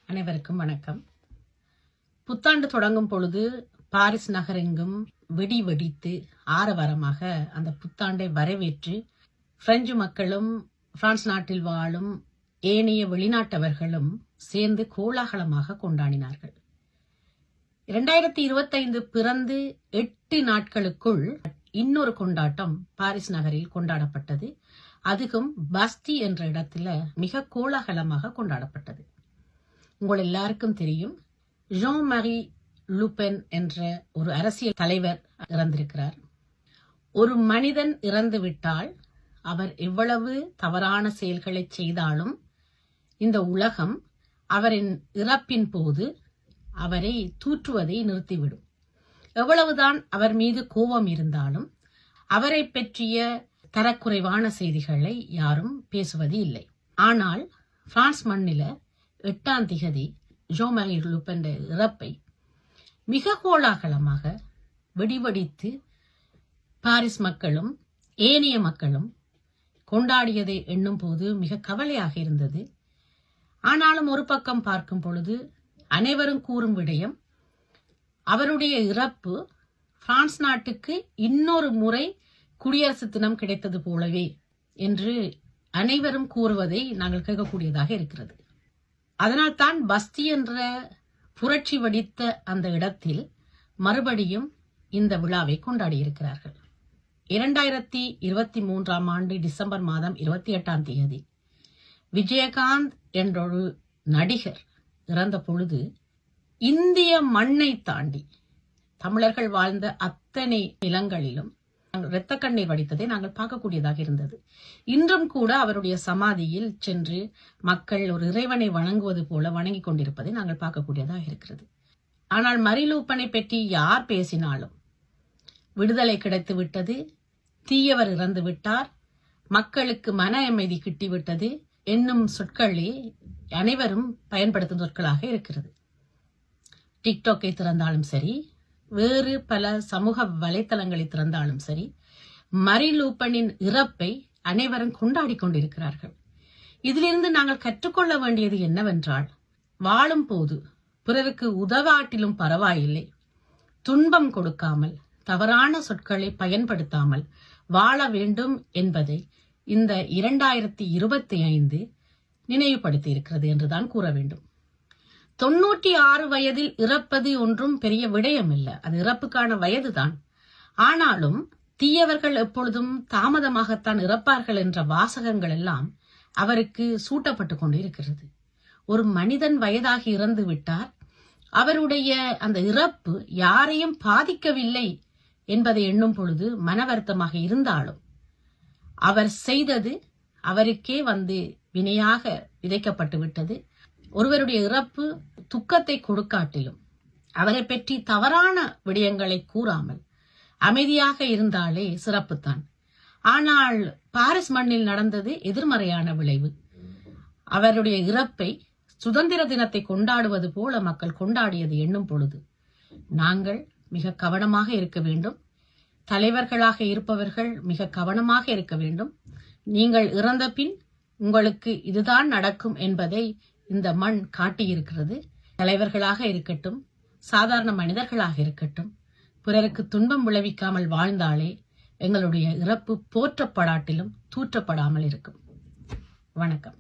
அனைவருக்கும் வணக்கம். புத்தாண்டு தொடங்கும் பொழுது பாரிஸ் நகரெங்கும் வெடி வெடித்து ஆரவாரமாக அந்த புத்தாண்டை வரவேற்று பிரெஞ்சு மக்களும் பிரான்ஸ் நாட்டில் வாழும் ஏனைய வெளிநாட்டவர்களும் சேர்ந்து கோலாகலமாக கொண்டாடினார்கள். 2025 பிறந்து 8 நாட்களுக்குள் இன்னொரு கொண்டாட்டம் பாரிஸ் நகரில் கொண்டாடப்பட்டது. அதுவும் பஸ்தி என்ற இடத்துல மிக கோலாகலமாக கொண்டாடப்பட்டது. உங்கள் எல்லாருக்கும் தெரியும், ஜான் மரி லூபென் என்ற ஒரு அரசியல் தலைவர் இறந்திருக்கிறார். ஒரு மனிதன் இறந்து விட்டால் அவர் எவ்வளவு தவறான செயல்களை செய்தாலும் இந்த உலகம் அவரின் இறப்பின் போது அவரை தூற்றுவதை நிறுத்திவிடும். எவ்வளவுதான் அவர் மீது கோபம் இருந்தாலும் அவரை பற்றிய தரக்குறைவான செய்திகளை யாரும் பேசுவது இல்லை. ஆனால் பிரான்ஸ் மண்ணில 8ஆம் திகதி ஜான் மரி லூபென் இறப்பை மிக கோலாகலமாக வெடிவடித்து பாரிஸ் மக்களும் ஏனைய மக்களும் கொண்டாடியதை எண்ணும் போது மிக கவலையாக இருந்தது. ஆனாலும் ஒரு பக்கம் பார்க்கும் பொழுது அனைவரும் கூறும் விடயம், அவருடைய இறப்பு பிரான்ஸ் நாட்டுக்கு இன்னொரு முறை குடியரசு தினம் கிடைத்தது போலவே என்று அனைவரும் கூறுவதை நாங்கள் கேட்கக்கூடியதாக இருக்கிறது. அதனால்தான் பஸ்தி என்ற புரட்சி வெடித்த அந்த இடத்தில் மறுபடியும் இந்த விழாவை கொண்டாடி இருக்கிறார்கள். 2023ஆம் ஆண்டு டிசம்பர் மாதம் 28ஆம் தேதி விஜயகாந்த் என்றொரு நடிகர் இறந்த பொழுது இந்திய மண்ணை தாண்டி தமிழர்கள் வாழ்ந்த அத்தனை நிலங்களிலும் இரத்த கண்ணீர் வடித்ததை நாங்கள் பார்க்கக்கூடியதாக இருந்தது. இன்றும் கூட அவருடைய சமாதியில் சென்று மக்கள் ஒரு இறைவனை வணங்குவது போல வணங்கி கொண்டிருப்பதை நாங்கள் பார்க்கக்கூடியதாக இருக்கிறது. ஆனால் மரி லூபனை பற்றி யார் பேசினாலும் விடுதலை கிடைத்து விட்டது, தீயவர் இறந்து விட்டார், மக்களுக்கு மன அமைதி கிட்டிவிட்டது என்னும் சொற்களே அனைவரும் பயன்படுத்தும் சொற்களாக இருக்கிறது. டிக்டாக்கை திறந்தாலும் சரி, வேறு பல சமூக வலைத்தளங்களை திறந்தாலும் சரி, மரி லூபனின் இறப்பை அனைவரும் கொண்டாடி கொண்டிருக்கிறார்கள். இதிலிருந்து நாங்கள் கற்றுக்கொள்ள வேண்டியது என்னவென்றால், வாழும் போது பிறருக்கு உதவாட்டிலும் பரவாயில்லை, துன்பம் கொடுக்காமல் தவறான சொற்களை பயன்படுத்தாமல் வாழ வேண்டும் என்பதை இந்த 2025 நினைவுபடுத்தி இருக்கிறது என்றுதான் கூற வேண்டும். 96 வயதில் இறப்பது ஒன்றும் பெரிய விடயம் இல்லை, அது இறப்புக்கான வயதுதான். ஆனாலும் தீயவர்கள் எப்பொழுதும் தாமதமாகத்தான் இறப்பார்கள் என்ற வாசகங்கள் எல்லாம் அவருக்கு சூட்டப்பட்டு கொண்டிருக்கிறது. ஒரு மனிதன் வயதாகி இறந்து விட்டார், அவருடைய அந்த இறப்பு யாரையும் பாதிக்கவில்லை என்பதை எண்ணும் பொழுது மன வருத்தமாக இருந்தாலும் அவர் செய்தது அவருக்கே வினையாக விதைக்கப்பட்டு விட்டது. ஒருவருடைய இறப்பு துக்கத்தை கொடுக்காட்டிலும் அவரை பற்றி தவறான விடயங்களை கூறாமல் அமைதியாக இருந்தாலே சிறப்புத்தான். ஆனால் பாரிஸ் மண்ணில் நடந்தது எதிர்மறையான விளைவு. அவருடைய இறப்பை சுதந்திர தினத்தை கொண்டாடுவது போல மக்கள் கொண்டாடியது எண்ணும் பொழுது நாங்கள் மிக கவனமாக இருக்க வேண்டும். தலைவர்களாக இருப்பவர்கள் மிக கவனமாக இருக்க வேண்டும். நீங்கள் இறந்த பின் உங்களுக்கு இதுதான் நடக்கும் என்பதை இந்த மண் காட்டியிருக்கிறது. தலைவர்களாக இருக்கட்டும், சாதாரண மனிதர்களாக இருக்கட்டும், பிறருக்கு துன்பம் விளைவிக்காமல் வாழ்ந்தாலே எங்களுடைய இறப்பு போற்றப்படாட்டிலும் தூற்றப்படாமல் இருக்கும். வணக்கம்.